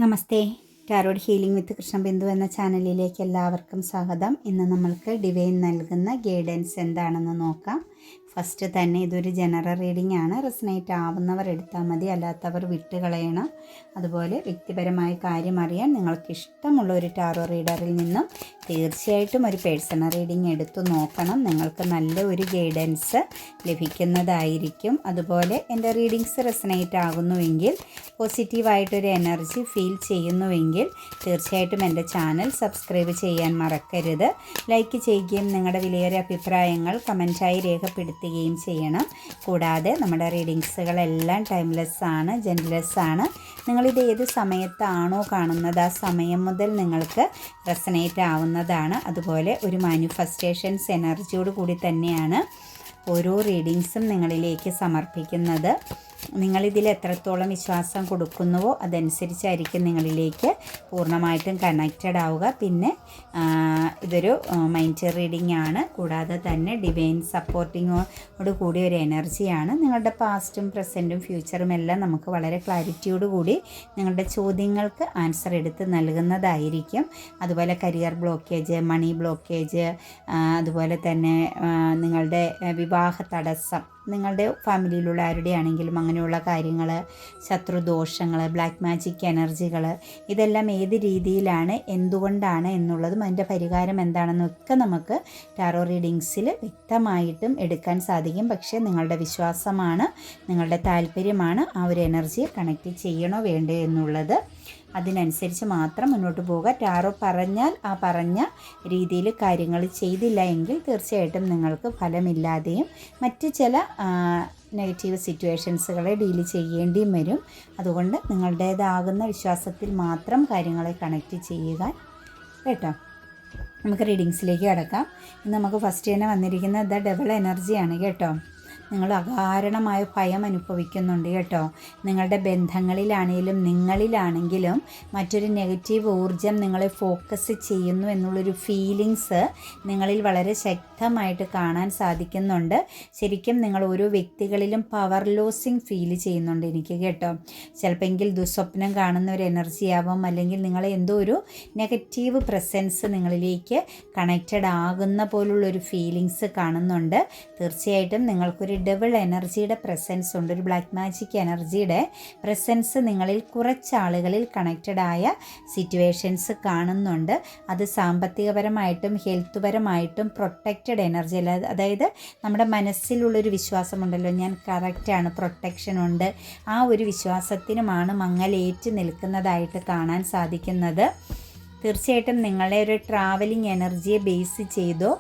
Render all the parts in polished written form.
നമസ്തേ. Tarot healing വിത്ത് കൃഷ്ണബിന്ദു എന്ന ചാനലിലേക്ക് എല്ലാവർക്കും സ്വാഗതം. ഇന്ന് നമ്മൾക്ക് ഡിവൈൻ നൽകുന്ന ഗൈഡൻസ് എന്താണെന്ന് നോക്കാം. ഫസ്റ്റ് തന്നെ ഇതൊരു ജനറൽ റീഡിംഗ് ആണ്. റെസനേറ്റ് ആവുന്നവർ എടുത്താൽ മതി, അല്ലാത്തവർ വിട്ടുകളയണം. അതുപോലെ വ്യക്തിപരമായ കാര്യം അറിയാൻ നിങ്ങൾക്ക് ഇഷ്ടമുള്ള ഒരു ടാറോ റീഡറിൽ നിന്നും തീർച്ചയായിട്ടും ഒരു പേഴ്സണൽ റീഡിംഗ് എടുത്തു നോക്കണം. നിങ്ങൾക്ക് നല്ല ഒരു ഗൈഡൻസ് ലഭിക്കുന്നതായിരിക്കും. അതുപോലെ എൻ്റെ റീഡിങ്സ് റെസനേറ്റ് ആകുന്നുവെങ്കിൽ, പോസിറ്റീവായിട്ടൊരു എനർജി ഫീൽ ചെയ്യുന്നുവെങ്കിൽ തീർച്ചയായിട്ടും എൻ്റെ ചാനൽ സബ്സ്ക്രൈബ് ചെയ്യാൻ മറക്കരുത്. ലൈക്ക് ചെയ്യുകയും നിങ്ങളുടെ വിലയേറിയ അഭിപ്രായങ്ങൾ കമൻറ്റായി രേഖപ്പെടുത്തുകയും ചെയ്യണം. കൂടാതെ നമ്മുടെ റീഡിങ്സുകളെല്ലാം ടൈംലെസ് ആണ്, ജെൻറ്റ്ലെസ് ആണ്. നിങ്ങളിത് ഏത് സമയത്താണോ കാണുന്നത് ആ സമയം മുതൽ നിങ്ങൾക്ക് റെസനേറ്റ് ആവുന്നതാണ്. അതുപോലെ ഒരു മാനിഫെസ്റ്റേഷൻസ് എനർജിയോട് കൂടി തന്നെയാണ് ഓരോ റീഡിങ്സും നിങ്ങളിലേക്ക് സമർപ്പിക്കുന്നത്. നിങ്ങളിതിൽ എത്രത്തോളം വിശ്വാസം കൊടുക്കുന്നുവോ അതനുസരിച്ചായിരിക്കും നിങ്ങളിലേക്ക് പൂർണ്ണമായിട്ടും കണക്റ്റഡ് ആവുക. പിന്നെ ഇതൊരു മൈൻഡ് റീഡിംഗ് ആണ്. കൂടാതെ തന്നെ ഡിവൈൻ സപ്പോർട്ടിങ്ങോട് കൂടിയ ഒരു എനർജിയാണ്. നിങ്ങളുടെ പാസ്റ്റും പ്രസൻറ്റും ഫ്യൂച്ചറും എല്ലാം നമുക്ക് വളരെ ക്ലാരിറ്റിയോട് കൂടി നിങ്ങളുടെ ചോദ്യങ്ങൾക്ക് ആൻസർ എടുത്ത് നൽകുന്നതായിരിക്കും. അതുപോലെ കരിയർ ബ്ലോക്കേജ്, മണി ബ്ലോക്കേജ്, അതുപോലെ തന്നെ നിങ്ങളുടെ വിവാഹ തടസ്സം, നിങ്ങളുടെ ഫാമിലിയിലുള്ള ആരുടെ ആണെങ്കിലും അങ്ങനെയുള്ള കാര്യങ്ങൾ, ശത്രുദോഷങ്ങൾ, ബ്ലാക്ക് മാജിക് എനർജികൾ, ഇതെല്ലാം ഏത് രീതിയിലാണ്, എന്തുകൊണ്ടാണ് എന്നുള്ളതും അതിൻ്റെ പരിഹാരം എന്താണെന്നൊക്കെ നമുക്ക് ടാറോ റീഡിങ്സിൽ വ്യക്തമായിട്ടും എടുക്കാൻ സാധിക്കും. പക്ഷേ നിങ്ങളുടെ വിശ്വാസമാണ്, നിങ്ങളുടെ താല്പര്യമാണ് ആ ഒരു എനർജിയെ കണക്റ്റ് ചെയ്യണോ വേണ്ടോ എന്നുള്ളത്. അതിനനുസരിച്ച് മാത്രം മുന്നോട്ട് പോവുക. ടാറോ പറഞ്ഞാൽ ആ പറഞ്ഞ രീതിയിൽ കാര്യങ്ങൾ ചെയ്തില്ല എങ്കിൽ തീർച്ചയായിട്ടും നിങ്ങൾക്ക് ഫലമില്ലാതെയും മറ്റ് ചില നെഗറ്റീവ് സിറ്റുവേഷൻസുകളെ ഡീൽ ചെയ്യേണ്ടിയും വരും. അതുകൊണ്ട് നിങ്ങളുടേതാകുന്ന വിശ്വാസത്തിൽ മാത്രം കാര്യങ്ങളെ കണക്റ്റ് ചെയ്യുക കേട്ടോ. നമുക്ക് റീഡിങ്സിലേക്ക് കടക്കാം. ഇന്ന് നമുക്ക് ഫസ്റ്റ് തന്നെ വന്നിരിക്കുന്നത് ദ ഡബിൾ എനർജിയാണ് കേട്ടോ. നിങ്ങൾ അകാരണമായ ഭയം അനുഭവിക്കുന്നുണ്ട് കേട്ടോ. നിങ്ങളുടെ ബന്ധങ്ങളിലാണെങ്കിലും നിങ്ങളിലാണെങ്കിലും മറ്റൊരു നെഗറ്റീവ് ഊർജം നിങ്ങളെ ഫോക്കസ് ചെയ്യുന്നു എന്നുള്ളൊരു ഫീലിങ്സ് നിങ്ങളിൽ വളരെ ശക്തമായിട്ട് കാണാൻ സാധിക്കുന്നുണ്ട്. ശരിക്കും നിങ്ങൾ ഓരോ വ്യക്തികളിലും പവർ ലോസിങ് ഫീൽ ചെയ്യുന്നുണ്ട് എനിക്ക് കേട്ടോ. ചിലപ്പോൾ ദുസ്വപ്നം കാണുന്ന ഒരു എനർജി ആവാം, അല്ലെങ്കിൽ നിങ്ങളെ എന്തോ ഒരു നെഗറ്റീവ് പ്രസൻസ് നിങ്ങളിലേക്ക് കണക്റ്റഡ് ആകുന്ന പോലുള്ളൊരു ഫീലിങ്സ് കാണുന്നുണ്ട്. തീർച്ചയായിട്ടും നിങ്ങൾക്കൊരു ഡബിൾ എനർജിയുടെ പ്രസൻസ് ഉണ്ട്, ഒരു ബ്ലാക്ക് മാജിക് എനർജിയുടെ പ്രസൻസ് നിങ്ങളിൽ കുറച്ചാളുകളിൽ കണക്റ്റഡ് ആയ സിറ്റുവേഷൻസ് കാണുന്നുണ്ട്. അത് സാമ്പത്തികപരമായിട്ടും ഹെൽത്ത് പരമായിട്ടും പ്രൊട്ടക്റ്റഡ് എനർജി അല്ല. അതായത് നമ്മുടെ മനസ്സിലുള്ളൊരു വിശ്വാസമുണ്ടല്ലോ, ഞാൻ കറക്റ്റാണ്, പ്രൊട്ടക്ഷൻ ഉണ്ട്, ആ ഒരു വിശ്വാസത്തിനുമാണ് മങ്ങലേറ്റ് നിൽക്കുന്നതായിട്ട് കാണാൻ സാധിക്കുന്നത്. തീർച്ചയായിട്ടും നിങ്ങളെ ഒരു ട്രാവലിംഗ് എനർജിയെ ബേസ് ചെയ്തോ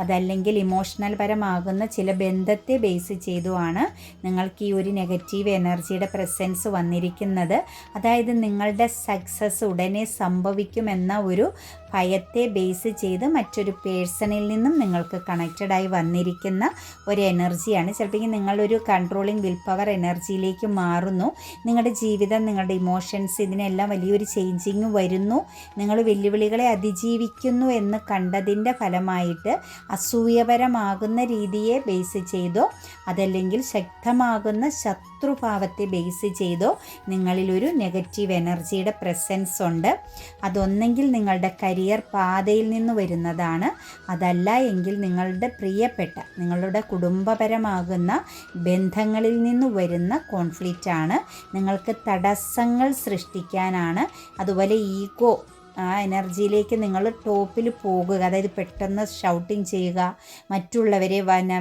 അതല്ലെങ്കിൽ ഇമോഷണൽ പരമാകുന്ന ചില ബന്ധത്തെ ബേസ് ചെയ്തുമാണ് നിങ്ങൾക്ക് ഈ ഒരു നെഗറ്റീവ് എനർജിയുടെ പ്രസൻസ് വന്നിരിക്കുന്നത്. അതായത് നിങ്ങളുടെ സക്സസ് ഉടനെ സംഭവിക്കുമെന്ന ഒരു ഭയത്തെ ബേസ് ചെയ്ത് മറ്റൊരു പേഴ്സണിൽ നിന്നും നിങ്ങൾക്ക് കണക്റ്റഡായി വന്നിരിക്കുന്ന ഒരു എനർജിയാണ്. ചിലപ്പോൾ നിങ്ങളൊരു കൺട്രോളിങ് വിൽ പവർ എനർജിയിലേക്ക് മാറുന്നു. നിങ്ങളുടെ ജീവിതം, നിങ്ങളുടെ ഇമോഷൻസ്, ഇതിനെല്ലാം വലിയൊരു ചേഞ്ചിങ് വരുന്നു. നിങ്ങൾ വെല്ലുവിളികളെ അതിജീവിക്കുന്നു എന്ന് കണ്ടതിൻ്റെ ഫലമായിട്ട് അസൂയപരമാകുന്ന രീതിയെ ബേസ് ചെയ്തോ അതല്ലെങ്കിൽ ശക്തമാകുന്ന ശത്രുഭാവത്തെ ബേസ് ചെയ്തോ നിങ്ങളിലൊരു നെഗറ്റീവ് എനർജിയുടെ പ്രസൻസ് ഉണ്ട്. അതൊന്നെങ്കിൽ നിങ്ങളുടെ കരിയർ പാതയിൽ നിന്ന് വരുന്നതാണ്, അതല്ല എങ്കിൽ നിങ്ങളുടെ പ്രിയപ്പെട്ട നിങ്ങളുടെ കുടുംബപരമാകുന്ന ബന്ധങ്ങളിൽ നിന്ന് വരുന്ന കോൺഫ്ലിക്റ്റ് ആണ്. നിങ്ങൾക്ക് തടസ്സങ്ങൾ സൃഷ്ടിക്കാനാണ്. അതുപോലെ ഈഗോ, ആ എനർജിയിലേക്ക് നിങ്ങൾ ടോപ്പിൽ പോകുക, അതായത് പെട്ടെന്ന് ഷൗട്ടിങ് ചെയ്യുക, മറ്റുള്ളവരെ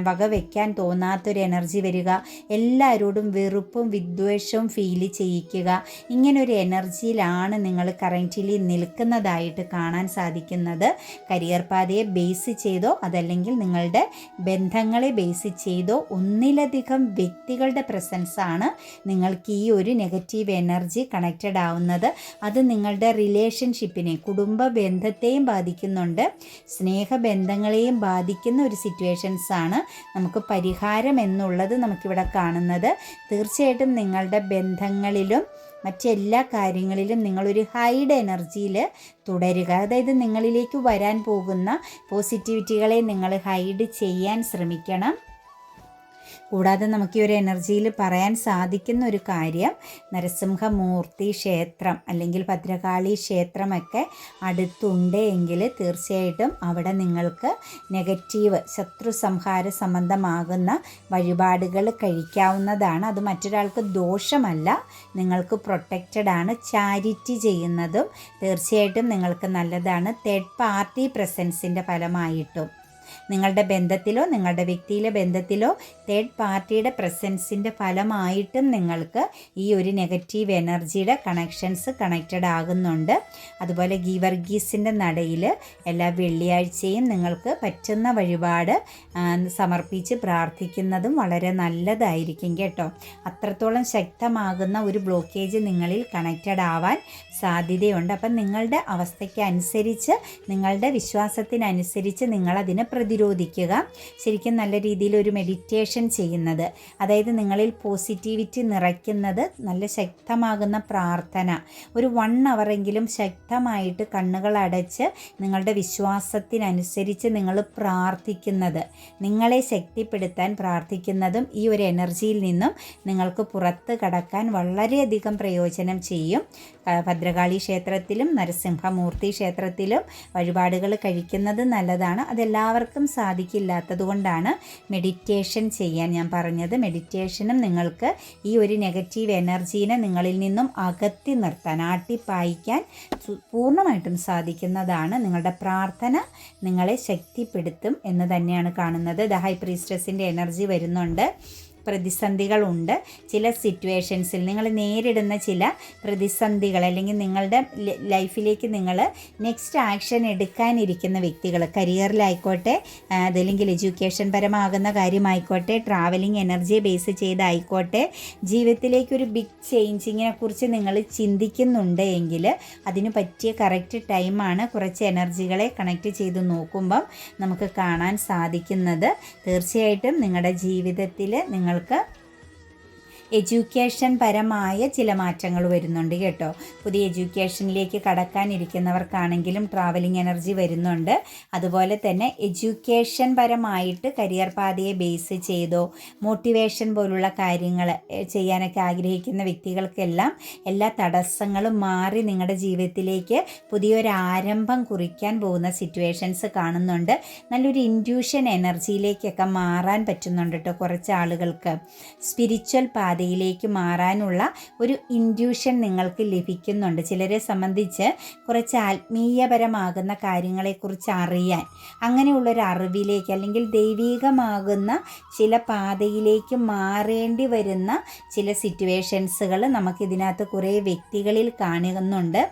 വകവെക്കാൻ തോന്നാത്തൊരു എനർജി വരിക, എല്ലാവരോടും വെറുപ്പും വിദ്വേഷവും ഫീൽ ചെയ്യിക്കുക, ഇങ്ങനൊരു എനർജിയിലാണ് നിങ്ങൾ കറൻറ്റ്ലി നിൽക്കുന്നതായിട്ട് കാണാൻ സാധിക്കുന്നത്. കരിയർ പാതയെ ബേസ് ചെയ്തോ അതല്ലെങ്കിൽ നിങ്ങളുടെ ബന്ധങ്ങളെ ബേസ് ചെയ്തോ ഒന്നിലധികം വ്യക്തികളുടെ പ്രസൻസാണ് നിങ്ങൾക്ക് ഈ ഒരു നെഗറ്റീവ് എനർജി കണക്റ്റഡ് ആവുന്നത്. അത് നിങ്ങളുടെ റിലേഷൻഷിപ്പിനെ, കുടുംബ ബന്ധത്തെയും ബാധിക്കുന്നുണ്ട്, സ്നേഹബന്ധങ്ങളെയും ബാധിക്കുന്ന ഒരു സിറ്റുവേഷൻസാണ് നമുക്ക് പരിഹാരം എന്നുള്ളത് നമുക്കിവിടെ കാണുന്നത്. തീർച്ചയായിട്ടും നിങ്ങളുടെ ബന്ധങ്ങളിലും മറ്റെല്ലാ കാര്യങ്ങളിലും നിങ്ങളൊരു ഹൈഡ് എനർജിയിൽ തുടരുക. അതായത് നിങ്ങളിലേക്ക് വരാൻ പോകുന്ന പോസിറ്റിവിറ്റികളെ നിങ്ങൾ ഹൈഡ് ചെയ്യാൻ ശ്രമിക്കണം. കൂടാതെ നമുക്ക് ഈ ഒരു എനർജിയിൽ പറയാൻ സാധിക്കുന്ന ഒരു കാര്യം, നരസിംഹമൂർത്തി ക്ഷേത്രം അല്ലെങ്കിൽ ഭദ്രകാളി ക്ഷേത്രമൊക്കെ അടുത്തുണ്ട് എങ്കിൽ തീർച്ചയായിട്ടും അവിടെ നിങ്ങൾക്ക് നെഗറ്റീവ് ശത്രു സംഹാര സംബന്ധമാകുന്ന വഴിപാടുകൾ കഴിക്കാവുന്നതാണ്. അത് മറ്റൊരാൾക്ക് ദോഷമല്ല, നിങ്ങൾക്ക് പ്രൊട്ടക്റ്റഡ് ആണ്. ചാരിറ്റി ചെയ്യുന്നതും തീർച്ചയായിട്ടും നിങ്ങൾക്ക് നല്ലതാണ്. തേർഡ് പാർട്ടി പ്രസൻസിൻ്റെ ഫലമായിട്ടും നിങ്ങളുടെ ബന്ധത്തിലോ നിങ്ങളുടെ വ്യക്തിയിലെ ബന്ധത്തിലോ തേർഡ് പാർട്ടിയുടെ പ്രസൻസിൻ്റെ ഫലമായിട്ടും നിങ്ങൾക്ക് ഈ ഒരു നെഗറ്റീവ് എനർജിയുടെ കണക്ഷൻസ് കണക്റ്റഡ് ആകുന്നുണ്ട്. അതുപോലെ ഗീവർഗീസിൻ്റെ നടയിൽ എല്ലാ വെള്ളിയാഴ്ചയും നിങ്ങൾക്ക് പറ്റുന്ന വഴിപാട് സമർപ്പിച്ച് പ്രാർത്ഥിക്കുന്നതും വളരെ നല്ലതായിരിക്കും കേട്ടോ. അത്രത്തോളം ശക്തമാകുന്ന ഒരു ബ്ലോക്കേജ് നിങ്ങളിൽ കണക്റ്റഡ് ആവാൻ സാധ്യതയുണ്ട്. അപ്പം നിങ്ങളുടെ അവസ്ഥയ്ക്ക് അനുസരിച്ച്, നിങ്ങളുടെ വിശ്വാസത്തിനനുസരിച്ച് നിങ്ങളതിനെ പ്രതിരോധിക്കുക. ശരിക്കും നല്ല രീതിയിൽ ഒരു മെഡിറ്റേഷൻ ചെയ്യുന്നത്, അതായത് നിങ്ങളിൽ പോസിറ്റിവിറ്റി നിറയ്ക്കുന്നത്, നല്ല ശക്തമാകുന്ന പ്രാർത്ഥന, ഒരു 1 അവറെങ്കിലും ശക്തമായിട്ട് കണ്ണുകൾ അടച്ച് നിങ്ങളുടെ വിശ്വാസത്തിനനുസരിച്ച് നിങ്ങൾ പ്രാർത്ഥിക്കുന്നത്, നിങ്ങളെ ശക്തിപ്പെടുത്താൻ പ്രാർത്ഥിക്കുന്നതും ഈ ഒരു എനർജിയിൽ നിന്നും നിങ്ങൾക്ക് പുറത്ത് കടക്കാൻ വളരെയധികം പ്രയോജനം ചെയ്യും. ഭദ്രകാളി ക്ഷേത്രത്തിലും നരസിംഹമൂർത്തി ക്ഷേത്രത്തിലും വഴിപാടുകൾ കഴിക്കുന്നത് നല്ലതാണ്. അതെല്ലാവർക്കും സാധിക്കില്ലാത്തത് കൊണ്ടാണ് മെഡിറ്റേഷൻ ചെയ്യാൻ ഞാൻ പറഞ്ഞത്. മെഡിറ്റേഷനും നിങ്ങൾക്ക് ഈ ഒരു നെഗറ്റീവ് എനർജീനെ നിങ്ങളിൽ നിന്നും അകറ്റി നിർത്താൻ, ആട്ടിപ്പായിക്കാൻ പൂർണ്ണമായിട്ടും സാധിക്കുന്നതാണ്. നിങ്ങളുടെ പ്രാർത്ഥന നിങ്ങളെ ശക്തിപ്പെടുത്തും എന്ന് തന്നെയാണ് കാണുന്നത്. ദ ഹൈ പ്രീസ്റ്റസിൻ്റെ എനർജി വരുന്നുണ്ട്. പ്രതിസന്ധികളുണ്ട്. ചില സിറ്റുവേഷൻസിൽ നിങ്ങൾ നേരിടുന്ന ചില പ്രതിസന്ധികൾ, അല്ലെങ്കിൽ നിങ്ങളുടെ ലൈഫിലേക്ക് നിങ്ങൾ നെക്സ്റ്റ് ആക്ഷൻ എടുക്കാനിരിക്കുന്ന വ്യക്തികൾ, കരിയറിലായിക്കോട്ടെ, അതല്ലെങ്കിൽ എഡ്യൂക്കേഷൻ പരമാകുന്ന കാര്യമായിക്കോട്ടെ, ട്രാവലിംഗ് എനർജിയെ ബേസ് ചെയ്തായിക്കോട്ടെ, ജീവിതത്തിലേക്കൊരു ബിഗ് ചേഞ്ചിങ്ങിനെ കുറിച്ച് നിങ്ങൾ ചിന്തിക്കുന്നുണ്ട് എങ്കിൽ അതിന് പറ്റിയ കറക്റ്റ് ടൈമാണ്. കുറച്ച് എനർജികളെ കണക്ട് ചെയ്ത് നോക്കുമ്പം നമുക്ക് കാണാൻ സാധിക്കുന്നത്, തീർച്ചയായിട്ടും നിങ്ങളുടെ ജീവിതത്തിൽ നിങ്ങൾക്ക് എഡ്യൂക്കേഷൻ പരമായ ചില മാറ്റങ്ങൾ വരുന്നുണ്ട് കേട്ടോ. പുതിയ എഡ്യൂക്കേഷനിലേക്ക് കടക്കാനിരിക്കുന്നവർക്കാണെങ്കിലും ട്രാവലിംഗ് എനർജി വരുന്നുണ്ട്. അതുപോലെ തന്നെ എഡ്യൂക്കേഷൻ പരമായിട്ട് കരിയർ പാതയെ ബേസ് ചെയ്തോ മോട്ടിവേഷൻ പോലുള്ള കാര്യങ്ങൾ ചെയ്യാനൊക്കെ ആഗ്രഹിക്കുന്ന വ്യക്തികൾക്കെല്ലാം എല്ലാ തടസ്സങ്ങളും മാറി നിങ്ങളുടെ ജീവിതത്തിലേക്ക് പുതിയൊരു ആരംഭം കുറിക്കാൻ പോകുന്ന സിറ്റുവേഷൻസ് കാണുന്നുണ്ട്. നല്ലൊരു ഇൻഡ്യൂഷൻ എനർജിയിലേക്കൊക്കെ മാറാൻ പറ്റുന്നുണ്ട് കേട്ടോ. കുറച്ച് ആളുകൾക്ക് സ്പിരിച്വൽ പാതയിലേക്ക് മാറാനുള്ള ഒരു ഇൻഡ്യൂഷൻ നിങ്ങൾക്ക് ലഭിക്കുന്നുണ്ട്. ചിലരെ സംബന്ധിച്ച് കുറച്ച് ആത്മീയപരമാകുന്ന കാര്യങ്ങളെക്കുറിച്ച് അറിയാൻ, അങ്ങനെയുള്ളൊരു അറിവിലേക്ക് അല്ലെങ്കിൽ ദൈവികമാകുന്ന ചില പാതയിലേക്ക് മാറേണ്ടി വരുന്ന ചില സിറ്റുവേഷൻസുകൾ നമുക്കിതിനകത്ത് കുറേ വ്യക്തികളിൽ കാണുന്നുണ്ട്.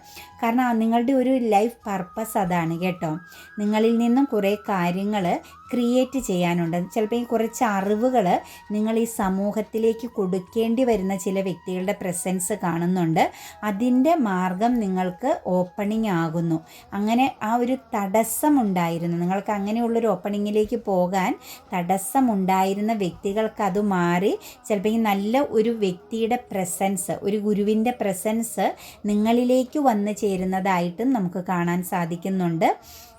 കാരണം നിങ്ങളുടെ ഒരു ലൈഫ് പർപ്പസ് അതാണ് കേട്ടോ. നിങ്ങളിൽ നിന്നും കുറേ കാര്യങ്ങൾ ക്രിയേറ്റ് ചെയ്യാനുണ്ട്. ചിലപ്പോൾ ഈ കുറച്ച് അറിവുകൾ നിങ്ങൾ ഈ സമൂഹത്തിലേക്ക് കൊടുക്കേണ്ടി വരുന്ന ചില വ്യക്തികളുടെ പ്രസൻസ് കാണുന്നുണ്ട്. അതിൻ്റെ മാർഗം നിങ്ങൾക്ക് ഓപ്പണിംഗ് ആകുന്നു. അങ്ങനെ ആ ഒരു തടസ്സമുണ്ടായിരുന്നു, നിങ്ങൾക്ക് അങ്ങനെയുള്ളൊരു ഓപ്പണിങ്ങിലേക്ക് പോകാൻ തടസ്സമുണ്ടായിരുന്ന വ്യക്തികൾക്ക് അത് മാറി ചിലപ്പോൾ ഈ നല്ല ഒരു വ്യക്തിയുടെ പ്രസൻസ്, ഒരു ഗുരുവിൻ്റെ പ്രസൻസ് നിങ്ങളിലേക്ക് വന്ന് ചേരുന്നതായിട്ടും നമുക്ക് കാണാൻ സാധിക്കുന്നുണ്ട്.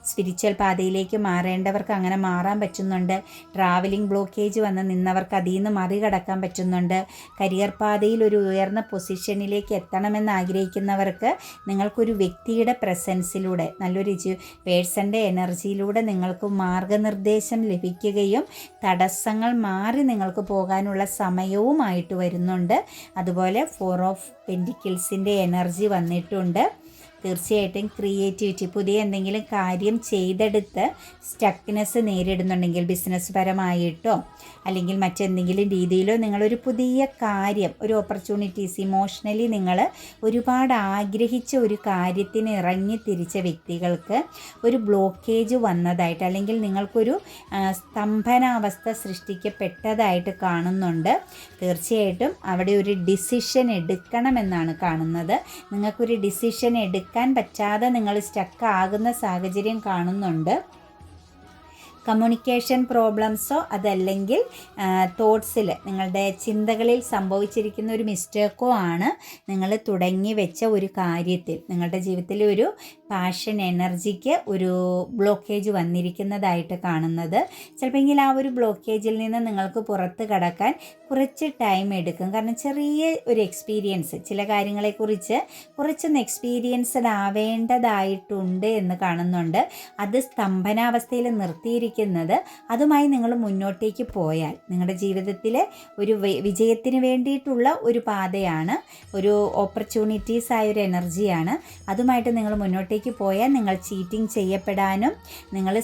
സ്പിരിച്വൽ പാതയിലേക്ക് മാറേണ്ടവർക്ക് അങ്ങനെ മാറാൻ പറ്റുന്നുണ്ട്. ട്രാവലിംഗ് ബ്ലോക്കേജ് വന്ന് നിന്നവർക്ക് അതിൽ നിന്ന് മറികടക്കാൻ പറ്റുന്നുണ്ട്. കരിയർ പാതയിൽ ഒരു ഉയർന്ന പൊസിഷനിലേക്ക് എത്തണമെന്ന് ആഗ്രഹിക്കുന്നവർക്ക് നിങ്ങൾക്കൊരു വ്യക്തിയുടെ പ്രസൻസിലൂടെ, നല്ലൊരു പേഴ്സൻ്റെ എനർജിയിലൂടെ നിങ്ങൾക്ക് മാർഗനിർദ്ദേശം ലഭിക്കുകയും തടസ്സങ്ങൾ മാറി നിങ്ങൾക്ക് പോകാനുള്ള സമയവുമായിട്ട് വരുന്നുണ്ട്. അതുപോലെ 4 ഓഫ് പെൻറ്റിക്കിൾസിൻ്റെ എനർജി വന്നിട്ടുണ്ട്. തീർച്ചയായിട്ടും ക്രിയേറ്റിവിറ്റി, പുതിയ എന്തെങ്കിലും കാര്യം ചെയ്തെടുത്ത് സ്റ്റക്നെസ് നേരിടുന്നുണ്ടെങ്കിൽ ബിസിനസ് പരമായിട്ടോ അല്ലെങ്കിൽ മറ്റെന്തെങ്കിലും രീതിയിലോ നിങ്ങളൊരു പുതിയ കാര്യം, ഒരു ഓപ്പർച്യൂണിറ്റീസ്, ഇമോഷണലി നിങ്ങൾ ഒരുപാട് ആഗ്രഹിച്ച ഒരു കാര്യത്തിന് ഇറങ്ങി തിരിച്ച വ്യക്തികൾക്ക് ഒരു ബ്ലോക്കേജ് വന്നതായിട്ട് അല്ലെങ്കിൽ നിങ്ങൾക്കൊരു സ്തംഭനാവസ്ഥ സൃഷ്ടിക്കപ്പെട്ടതായിട്ട് കാണുന്നുണ്ട്. തീർച്ചയായിട്ടും അവിടെ ഒരു ഡിസിഷൻ എടുക്കണമെന്നാണ് കാണുന്നത്. നിങ്ങൾക്കൊരു ഡിസിഷൻ എടുക്കാൻ പറ്റാതെ നിങ്ങൾ സ്റ്റക്ക് ആകുന്ന സാഹചര്യം കാണുന്നുണ്ട്. കമ്മ്യൂണിക്കേഷൻ പ്രോബ്ലംസോ അതല്ലെങ്കിൽ തോട്ട്സിൽ നിങ്ങളുടെ ചിന്തകളിൽ സംഭവിച്ചിരിക്കുന്ന ഒരു മിസ്റ്റേക്കോ ആണ് നിങ്ങൾ തുടങ്ങി വെച്ച ഒരു കാര്യത്തിൽ നിങ്ങളുടെ ജീവിതത്തിൽ ഒരു പാഷൻ എനർജിക്ക് ഒരു ബ്ലോക്കേജ് വന്നിരിക്കുന്നതായിട്ട് കാണുന്നത്. ചിലപ്പോൾ ആ ഒരു ബ്ലോക്കേജിൽ നിന്ന് നിങ്ങൾക്ക് പുറത്ത് കടക്കാൻ കുറച്ച് ടൈം എടുക്കും. കാരണം ചെറിയ ഒരു എക്സ്പീരിയൻസ്, ചില കാര്യങ്ങളെക്കുറിച്ച് കുറച്ചൊന്ന് എക്സ്പീരിയൻസ്ഡ് ആവേണ്ടതായിട്ടുണ്ട് എന്ന് കാണുന്നുണ്ട്. അത് സ്തംഭനാവസ്ഥയിൽ നിർത്തിയിരിക്കുന്നത്. അതുമായി നിങ്ങൾ മുന്നോട്ടേക്ക് പോയാൽ നിങ്ങളുടെ ജീവിതത്തിലെ ഒരു വിജയത്തിന് വേണ്ടിയിട്ടുള്ള ഒരു പാതയാണ്, ഒരു ഓപ്പർച്യൂണിറ്റീസ് ആയ ഒരു എനർജിയാണ്. അതുമായിട്ട് നിങ്ങൾ മുന്നോട്ടേക്ക് പോയാൽ നിങ്ങൾ ചീറ്റിംഗ് ചെയ്യപ്പെടാനും നിങ്ങൾ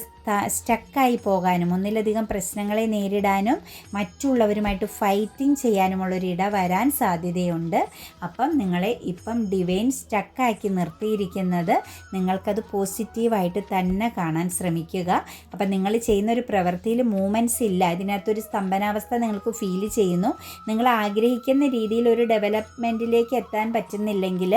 സ്റ്റക്കായി പോകാനും ഒന്നിലധികം പ്രശ്നങ്ങളെ നേരിടാനും മറ്റുള്ളവരുമായിട്ട് ഫൈറ്റിംഗ് ചെയ്യാനുമുള്ളൊരിട വരാൻ സാധ്യതയുണ്ട്. അപ്പം നിങ്ങളെ ഇപ്പം ഡിവൈൻ സ്റ്റക്കാക്കി നിർത്തിയിരിക്കുന്നത് നിങ്ങൾക്കത് പോസിറ്റീവായിട്ട് തന്നെ കാണാൻ ശ്രമിക്കുക. അപ്പം നിങ്ങൾ ചെയ്യുന്നൊരു പ്രവൃത്തിയിൽ മൂവ്മെൻറ്റ്സ് ഇല്ല, ഇതിനകത്തൊരു സ്തംഭനാവസ്ഥ നിങ്ങൾക്ക് ഫീൽ ചെയ്യുന്നു. നിങ്ങൾ ആഗ്രഹിക്കുന്ന രീതിയിൽ ഒരു ഡെവലപ്മെൻറ്റിലേക്ക് എത്താൻ പറ്റുന്നില്ലെങ്കിൽ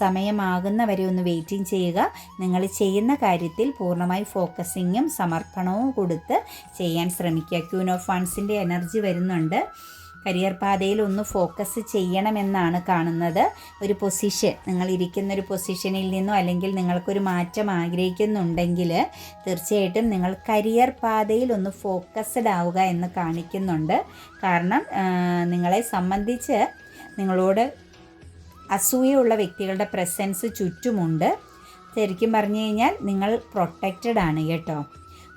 സമയമാകുന്നവരെ ഒന്ന് വെയിറ്റിംഗ് ചെയ്യുക. നിങ്ങൾ ചെയ്യുന്ന കാര്യത്തിൽ പൂർണ്ണമായി ഫോക്കസിങ്ങും സമർപ്പണവും കൊടുത്ത് ചെയ്യാൻ ശ്രമിക്കുക. ക്യൂൻ ഓഫ് വൺസിൻ്റെ എനർജി വരുന്നുണ്ട്. കരിയർ പാതയിൽ ഒന്ന് ഫോക്കസ് ചെയ്യണമെന്നാണ് കാണുന്നത്. ഒരു പൊസിഷൻ, നിങ്ങൾ ഇരിക്കുന്നൊരു പൊസിഷനിൽ നിന്നോ അല്ലെങ്കിൽ നിങ്ങൾക്കൊരു മാറ്റം ആഗ്രഹിക്കുന്നുണ്ടെങ്കിൽ തീർച്ചയായിട്ടും നിങ്ങൾ കരിയർ പാതയിൽ ഒന്ന് ഫോക്കസ്ഡ് ആവുക എന്ന് കാണിക്കുന്നുണ്ട്. കാരണം നിങ്ങളെ സംബന്ധിച്ച് നിങ്ങളോട് അസൂയുള്ള വ്യക്തികളുടെ പ്രസൻസ് ചുറ്റുമുണ്ട്. ശരിക്കും പറഞ്ഞു കഴിഞ്ഞാൽ നിങ്ങൾ പ്രൊട്ടക്റ്റഡ് ആണ് കേട്ടോ.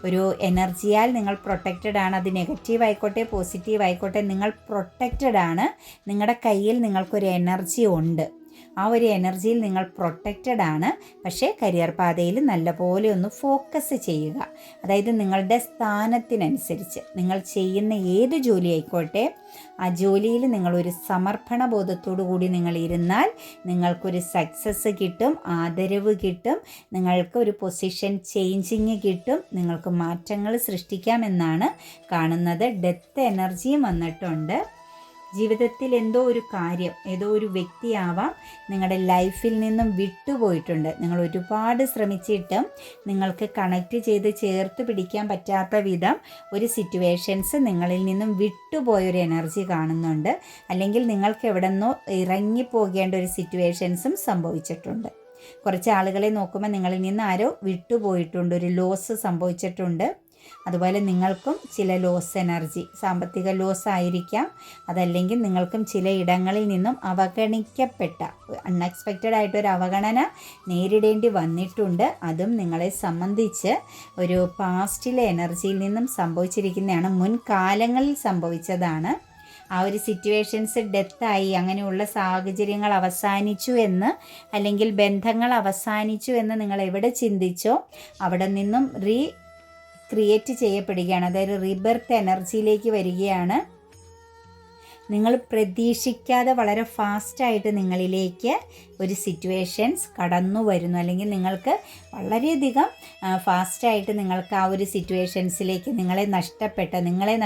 ഒരു എനർജിയാൽ നിങ്ങൾ പ്രൊട്ടക്റ്റഡ് ആണ്. അത് നെഗറ്റീവ് ആയിക്കോട്ടെ പോസിറ്റീവ് ആയിക്കോട്ടെ, നിങ്ങൾ പ്രൊട്ടക്റ്റഡ് ആണ്. നിങ്ങളുടെ കയ്യിൽ നിങ്ങൾക്കൊരു എനർജി ഉണ്ട്. ആ ഒരു എനർജിയിൽ നിങ്ങൾ പ്രൊട്ടക്റ്റഡ് ആണ്. പക്ഷേ കരിയർ പാതയിൽ നല്ലപോലെ ഒന്ന് ഫോക്കസ് ചെയ്യുക. അതായത് നിങ്ങളുടെ സ്ഥാനത്തിനനുസരിച്ച് നിങ്ങൾ ചെയ്യുന്ന ഏത് ജോലി ആയിക്കോട്ടെ ആ ജോലിയിൽ നിങ്ങളൊരു സമർപ്പണ ബോധത്തോടു കൂടി നിങ്ങൾ ഇരുന്നാൽ നിങ്ങൾക്കൊരു സക്സസ് കിട്ടും, ആദരവ് കിട്ടും, നിങ്ങൾക്ക് ഒരു പൊസിഷൻ ചേഞ്ചിങ് കിട്ടും, നിങ്ങൾക്ക് മാറ്റങ്ങൾ സൃഷ്ടിക്കാമെന്നാണ് കാണുന്നത്. ഡെത്ത് എനർജിയും വന്നിട്ടുണ്ട്. ജീവിതത്തിൽ എന്തോ ഒരു കാര്യം, ഏതോ ഒരു വ്യക്തിയാവാം നിങ്ങളുടെ ലൈഫിൽ നിന്നും വിട്ടുപോയിട്ടുണ്ട്. നിങ്ങൾ ഒരുപാട് ശ്രമിച്ചിട്ടും നിങ്ങൾക്ക് കണക്റ്റ് ചെയ്ത് ചേർത്ത് പിടിക്കാൻ പറ്റാത്ത വിധം ഒരു സിറ്റുവേഷൻസ് നിങ്ങളിൽ നിന്നും വിട്ടുപോയൊരു എനർജി കാണുന്നുണ്ട്. അല്ലെങ്കിൽ നിങ്ങൾക്ക് എവിടെന്നോ ഇറങ്ങിപ്പോകേണ്ട ഒരു സിറ്റുവേഷൻസും സംഭവിച്ചിട്ടുണ്ട്. കുറച്ച് ആളുകളെ നോക്കുമ്പോൾ നിങ്ങളിൽ നിന്ന് ആരോ വിട്ടുപോയിട്ടുണ്ട്, ഒരു ലോസ് സംഭവിച്ചിട്ടുണ്ട്. അതുപോലെ നിങ്ങൾക്കും ചില ലോസ് എനർജി, സാമ്പത്തിക ലോസ് ആയിരിക്കാം, അതല്ലെങ്കിൽ നിങ്ങൾക്കും ചില ഇടങ്ങളിൽ നിന്നും അവഗണിക്കപ്പെട്ട അൺഎക്സ്പെക്റ്റഡ് ആയിട്ടൊരു അവഗണന നേരിടേണ്ടി വന്നിട്ടുണ്ട്. അതും നിങ്ങളെ സംബന്ധിച്ച് ഒരു പാസ്റ്റിലെ എനർജിയിൽ നിന്നും സംഭവിച്ചിരിക്കുന്നതാണ്, മുൻകാലങ്ങളിൽ സംഭവിച്ചതാണ്. ആ ഒരു സിറ്റുവേഷൻസ് ഡെത്തായി, അങ്ങനെയുള്ള സാഹചര്യങ്ങൾ അവസാനിച്ചു എന്ന് അല്ലെങ്കിൽ ബന്ധങ്ങൾ അവസാനിച്ചു എന്ന് നിങ്ങൾ എവിടെ ചിന്തിച്ചോ അവിടെ നിന്നും ക്രിയേറ്റ് ചെയ്യപ്പെടുകയാണ്. അതായത് റീബർത്ത് എനർജിയിലേക്ക് വരികയാണ്. നിങ്ങൾ പ്രതീക്ഷിക്കാതെ വളരെ ഫാസ്റ്റായിട്ട് നിങ്ങളിലേക്ക് ഒരു സിറ്റുവേഷൻസ് കടന്നു വരുന്നു, അല്ലെങ്കിൽ നിങ്ങൾക്ക് വളരെയധികം ഫാസ്റ്റായിട്ട് നിങ്ങൾക്ക് ആ ഒരു സിറ്റുവേഷൻസിലേക്ക് നിങ്ങളെ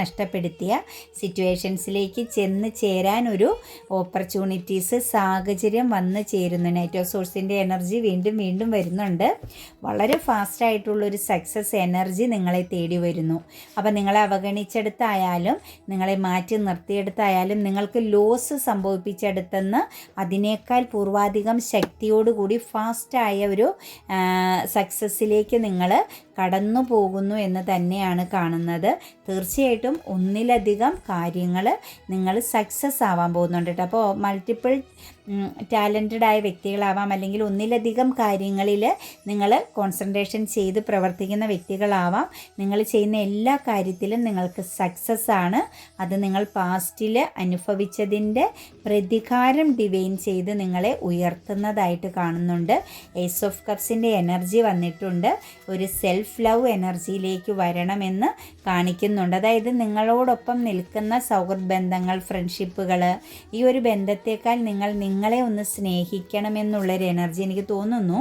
നഷ്ടപ്പെടുത്തിയ സിറ്റുവേഷൻസിലേക്ക് ചെന്ന് ചേരാൻ ഒരു ഓപ്പർച്യൂണിറ്റീസ് സാഹചര്യം വന്നു ചേരുന്നു. നൈറ്റ് ഓഫ് സോഴ്സിൻ്റെ എനർജി വീണ്ടും വരുന്നുണ്ട്. വളരെ ഫാസ്റ്റായിട്ടുള്ളൊരു സക്സസ് എനർജി നിങ്ങളെ തേടി വരുന്നു. അപ്പോൾ നിങ്ങളെ അവഗണിച്ചെടുത്തായാലും നിങ്ങളെ മാറ്റി നിർത്തിയെടുത്തായാലും നിങ്ങൾക്ക് ലോസ് സംഭവിപ്പിച്ചെടുത്തെന്ന് അതിനേക്കാൾ പൂർവാധികം ശക്തിയോടുകൂടി ഫാസ്റ്റായ ഒരു സക്സസ്സിലേക്ക് നിങ്ങൾ കടന്നു പോകുന്നു എന്ന് തന്നെയാണ് കാണുന്നത്. തീർച്ചയായിട്ടും ഒന്നിലധികം കാര്യങ്ങൾ നിങ്ങൾ സക്സസ് ആവാൻ പോകുന്നുണ്ട് കേട്ടോ. അപ്പോൾ മൾട്ടിപ്പിൾ ടാലൻറ്റഡ് ആയ വ്യക്തികളാവാം, അല്ലെങ്കിൽ ഒന്നിലധികം കാര്യങ്ങളിൽ നിങ്ങൾ കോൺസെൻട്രേഷൻ ചെയ്ത് പ്രവർത്തിക്കുന്ന വ്യക്തികളാവാം. നിങ്ങൾ ചെയ്യുന്ന എല്ലാ കാര്യത്തിലും നിങ്ങൾക്ക് സക്സസ് ആണ്. അത് നിങ്ങൾ പാസ്റ്റിൽ അനുഭവിച്ചതിൻ്റെ പ്രതികാരം ഡിവൈൻ ചെയ്ത് നിങ്ങളെ ഉയർത്തുന്നതായിട്ട് കാണുന്നുണ്ട്. ഏസ് ഓഫ് കപ്സിൻ്റെ എനർജി വന്നിട്ടുണ്ട്. ഒരു സെൽഫ് ലവ് എനർജിയിലേക്ക് വരണമെന്ന് കാണിക്കുന്നുണ്ട്. അതായത് നിങ്ങളോടൊപ്പം നിൽക്കുന്ന സൗഹൃദ ബന്ധങ്ങൾ, ഫ്രണ്ട്ഷിപ്പുകൾ, ഈ ഒരു ബന്ധത്തേക്കാൾ നിങ്ങളെ ഒന്ന് സ്നേഹിക്കണമെന്നുള്ളൊരു എനർജി എനിക്ക് തോന്നുന്നു.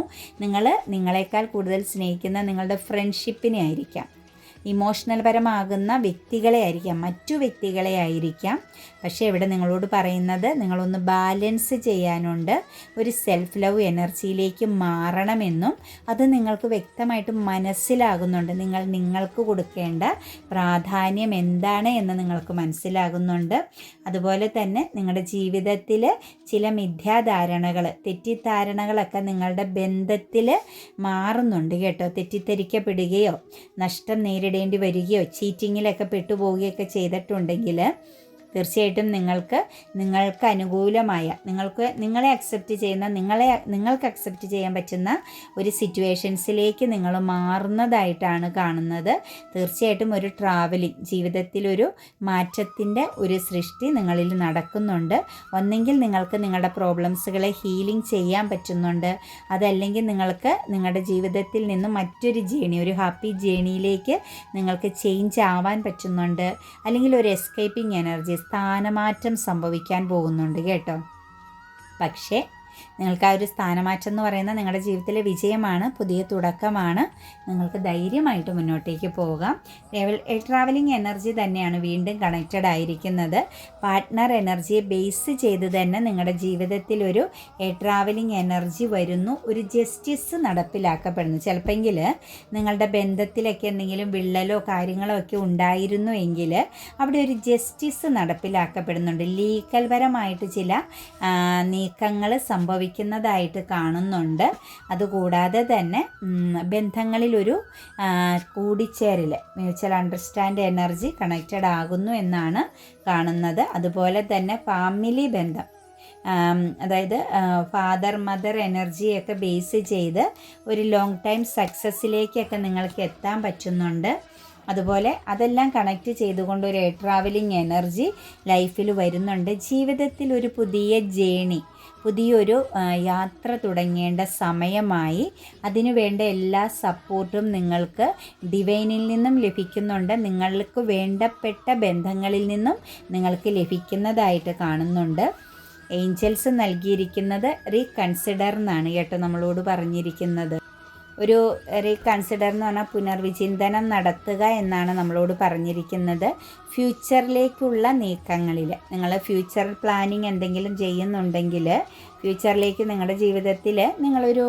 നിങ്ങളെക്കാൾ കൂടുതൽ സ്നേഹിക്കുന്ന നിങ്ങളുടെ ഫ്രണ്ട്ഷിപ്പിനെ ആയിരിക്കാം. ഇമോഷണൽ പരമാകുന്ന വ്യക്തികളെ ആയിരിക്കാം, മറ്റു വ്യക്തികളെ ആയിരിക്കാം. പക്ഷേ ഇവിടെ നിങ്ങളോട് പറയുന്നത് നിങ്ങളൊന്ന് ബാലൻസ് ചെയ്യാനുണ്ട്, ഒരു സെൽഫ് ലവ് എനർജിയിലേക്ക് മാറണമെന്നും അത് നിങ്ങൾക്ക് വ്യക്തമായിട്ട് മനസ്സിലാകുന്നുണ്ട്. നിങ്ങൾക്ക് കൊടുക്കേണ്ട പ്രാധാന്യം എന്താണ് എന്ന് നിങ്ങൾക്ക് മനസ്സിലാകുന്നുണ്ട്. അതുപോലെ തന്നെ നിങ്ങളുടെ ജീവിതത്തിൽ ചില മിഥ്യാധാരണകൾ, തെറ്റിദ്ധാരണകളൊക്കെ നിങ്ങളുടെ ബന്ധത്തിൽ മാറുന്നുണ്ട് കേട്ടോ. തെറ്റിദ്ധരിക്കപ്പെടുകയോ നഷ്ടം നേരിടേണ്ടി വരികയോ ചീറ്റിങ്ങിലൊക്കെ പെട്ടുപോവുകയൊക്കെ ചെയ്തിട്ടുണ്ടെങ്കിൽ തീർച്ചയായിട്ടും നിങ്ങൾക്ക് അനുകൂലമായ, നിങ്ങളെ അക്സെപ്റ്റ് ചെയ്യുന്ന, നിങ്ങൾക്ക് അക്സെപ്റ്റ് ചെയ്യാൻ പറ്റുന്ന ഒരു സിറ്റുവേഷൻസിലേക്ക് നിങ്ങൾ മാറുന്നതായിട്ടാണ് കാണുന്നത്. തീർച്ചയായിട്ടും ഒരു ട്രാവലിംഗ്, ജീവിതത്തിലൊരു മാറ്റത്തിൻ്റെ ഒരു സൃഷ്ടി നിങ്ങളിൽ നടക്കുന്നുണ്ട്. ഒന്നെങ്കിൽ നിങ്ങൾക്ക് നിങ്ങളുടെ പ്രോബ്ലംസുകളെ ഹീലിംഗ് ചെയ്യാൻ പറ്റുന്നുണ്ട്, അതല്ലെങ്കിൽ നിങ്ങൾക്ക് നിങ്ങളുടെ ജീവിതത്തിൽ നിന്ന് മറ്റൊരു ജേണി, ഒരു ഹാപ്പി ജേണിയിലേക്ക് നിങ്ങൾക്ക് ചേഞ്ച് ആവാൻ പറ്റുന്നുണ്ട്, അല്ലെങ്കിൽ ഒരു എസ്കേപ്പിംഗ് എനർജി, സ്ഥാനമാറ്റം സംഭവിക്കാൻ പോകുന്നുണ്ട് കേട്ടോ. പക്ഷേ നിങ്ങൾക്ക് ആ ഒരു സ്ഥാനമാറ്റം എന്ന് പറയുന്നത് നിങ്ങളുടെ ജീവിതത്തിലെ വിജയമാണ്, പുതിയ തുടക്കമാണ്. നിങ്ങൾക്ക് ധൈര്യമായിട്ട് മുന്നോട്ടേക്ക് പോകാം. ട്രാവലിംഗ് എനർജി തന്നെയാണ് വീണ്ടും കണക്റ്റഡ് ആയിരിക്കുന്നത്. പാർട്ട്ണർ എനർജിയെ ബേസ് ചെയ്ത് തന്നെ നിങ്ങളുടെ ജീവിതത്തിൽ ഒരു ട്രാവലിംഗ് എനർജി വരുന്നു, ഒരു ജസ്റ്റിസ് നടപ്പിലാക്കപ്പെടുന്നു. ചിലപ്പോൾ നിങ്ങളുടെ ബന്ധത്തിലൊക്കെ എന്തെങ്കിലും വിള്ളലോ കാര്യങ്ങളോ ഒക്കെ ഉണ്ടായിരുന്നു എങ്കിൽ അവിടെ ഒരു ജസ്റ്റിസ് നടപ്പിലാക്കപ്പെടുന്നുണ്ട്. ലീഗൽപരമായിട്ട് ചില നീക്കങ്ങൾ സംഭവിക്കുന്നതായിട്ട് കാണുന്നുണ്ട്. അതുകൂടാതെ തന്നെ ബന്ധങ്ങളിലൊരു കൂടിച്ചേരൽ, മ്യൂച്വൽ അണ്ടർസ്റ്റാൻഡ് എനർജി കണക്റ്റഡ് ആകുന്നു എന്നാണ് കാണുന്നത്. അതുപോലെ തന്നെ ഫാമിലി ബന്ധം, അതായത് ഫാദർ മദർ എനർജിയൊക്കെ ബേസ് ചെയ്ത് ഒരു ലോങ് ടൈം സക്സസ്സിലേക്കൊക്കെ നിങ്ങൾക്ക് എത്താൻ പറ്റുന്നുണ്ട്. അതുപോലെ അതെല്ലാം കണക്റ്റ് ചെയ്തുകൊണ്ട് ഒരു ട്രാവലിംഗ് എനർജി ലൈഫിൽ വരുന്നുണ്ട്. ജീവിതത്തിൽ ഒരു പുതിയ ജേണി, പുതിയൊരു യാത്ര തുടങ്ങേണ്ട സമയമായി. അതിനു വേണ്ട എല്ലാ സപ്പോർട്ടും നിങ്ങൾക്ക് ഡിവൈനിൽ നിന്നും ലഭിക്കുന്നുണ്ട്. നിങ്ങൾക്ക് വേണ്ടപ്പെട്ട ബന്ധങ്ങളിൽ നിന്നും നിങ്ങൾക്ക് ലഭിക്കുന്നതായിട്ട് കാണുന്നുണ്ട്. ഏഞ്ചൽസ് നൽകിയിരിക്കുന്നത് റീകൺസിഡർ എന്നാണ് കേട്ടോ നമ്മളോട് പറഞ്ഞിരിക്കുന്നത്. ഒരു റീകൺസിഡർ എന്ന് പറഞ്ഞാൽ പുനർവിചിന്തനം നടത്തുക എന്നാണ് നമ്മളോട് പറഞ്ഞിരിക്കുന്നത്. ഫ്യൂച്ചറിലേക്കുള്ള നീക്കങ്ങളിൽ നിങ്ങൾ ഫ്യൂച്ചർ പ്ലാനിങ് എന്തെങ്കിലും ചെയ്യുന്നുണ്ടെങ്കിൽ, ഫ്യൂച്ചറിലേക്ക് നിങ്ങളുടെ ജീവിതത്തിൽ നിങ്ങളൊരു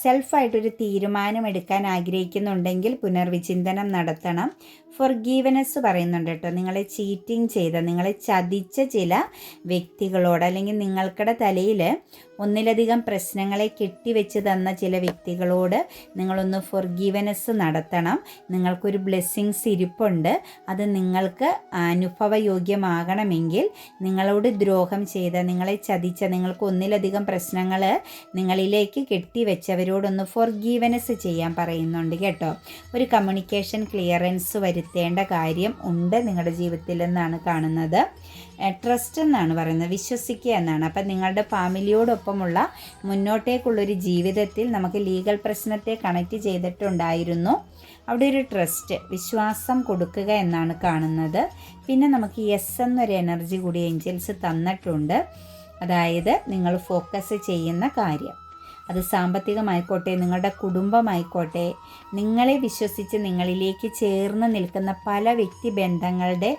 സെൽഫായിട്ടൊരു തീരുമാനം എടുക്കാൻ ആഗ്രഹിക്കുന്നുണ്ടെങ്കിൽ പുനർവിചിന്തനം നടത്തണം. ഫൊർഗീവ്നെസ് പറയുന്നുണ്ട് കേട്ടോ. നിങ്ങളെ ചീറ്റിംഗ് ചെയ്ത, നിങ്ങളെ ചതിച്ച ചില വ്യക്തികളോട്, അല്ലെങ്കിൽ നിങ്ങൾക്കിടെ തലയിൽ ഒന്നിലധികം പ്രശ്നങ്ങളെ കെട്ടിവെച്ച് തന്ന ചില വ്യക്തികളോട് നിങ്ങളൊന്ന് ഫൊർഗീവ്നെസ് നടത്തണം. നിങ്ങൾക്കൊരു ബ്ലെസ്സിങ്സ് ഇരിപ്പുണ്ട്. അത് നിങ്ങൾക്ക് അനുഭവയോഗ്യമാകണമെങ്കിൽ നിങ്ങളോട് ദ്രോഹം ചെയ്ത, നിങ്ങളെ ചതിച്ച, നിങ്ങൾക്ക് ഒന്നിലധികം പ്രശ്നങ്ങൾ നിങ്ങളിലേക്ക് കെട്ടിവെച്ചവരോടൊന്ന് ഫൊർഗീവ്നെസ് ചെയ്യാൻ പറയുന്നുണ്ട് കേട്ടോ. ഒരു കമ്മ്യൂണിക്കേഷൻ ക്ലിയറൻസ് വരുത്തേണ്ട കാര്യം ഉണ്ട് നിങ്ങളുടെ ജീവിതത്തിൽ എന്നാണ് കാണുന്നത്. ട്രസ്റ്റ് എന്നാണ് പറയുന്നത്, വിശ്വസിക്കുക എന്നാണ്. അപ്പം നിങ്ങളുടെ ഫാമിലിയോടൊപ്പമുള്ള മുന്നോട്ടേക്കുള്ളൊരു ജീവിതത്തിൽ നമുക്ക് ലീഗൽ പ്രശ്നത്തെ കണക്റ്റ് ചെയ്തിട്ടുണ്ടായിരുന്നു. അവിടെ ഒരു ട്രസ്റ്റ്, വിശ്വാസം കൊടുക്കുക എന്നാണ് കാണുന്നത്. പിന്നെ നമുക്ക് യെസ് എന്നൊരു എനർജി കൂടി ഏഞ്ചൽസ് തന്നിട്ടുണ്ട്. അതായത് നിങ്ങൾ ഫോക്കസ് ചെയ്യുന്ന കാര്യം, അത് സാമ്പത്തികമായിക്കോട്ടെ, നിങ്ങളുടെ കുടുംബമായിക്കോട്ടെ, നിങ്ങളെ വിശ്വസിച്ച് നിങ്ങളിലേക്ക് ചേർന്ന് നിൽക്കുന്ന പല വ്യക്തിബന്ധങ്ങളുടെ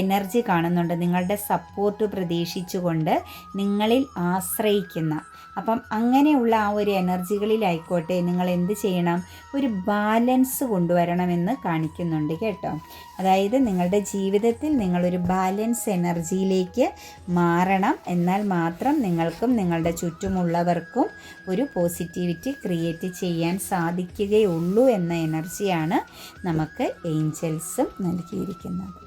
എനർജി കാണുന്നുണ്ട്. നിങ്ങളുടെ സപ്പോർട്ട് പ്രതീക്ഷിച്ചുകൊണ്ട് നിങ്ങളിൽ ആശ്രയിക്കുന്ന, അപ്പം അങ്ങനെയുള്ള ആ ഒരു എനർജികളിലായിക്കോട്ടെ നിങ്ങൾ എന്ത് ചെയ്യണം, ഒരു ബാലൻസ് കൊണ്ടുവരണമെന്ന് കാണിക്കുന്നുണ്ട് കേട്ടോ. അതായത് നിങ്ങളുടെ ജീവിതത്തിൽ നിങ്ങളൊരു ബാലൻസ് എനർജിയിലേക്ക് മാറണം. എന്നാൽ മാത്രം നിങ്ങൾക്കും നിങ്ങളുടെ ചുറ്റുമുള്ളവർക്കും ഒരു പോസിറ്റിവിറ്റി ക്രിയേറ്റ് ചെയ്യാൻ സാധിക്കുകയുള്ളൂ എന്ന എനർജിയാണ് നമുക്ക് ഏഞ്ചൽസും നൽകിയിരിക്കുന്നത്.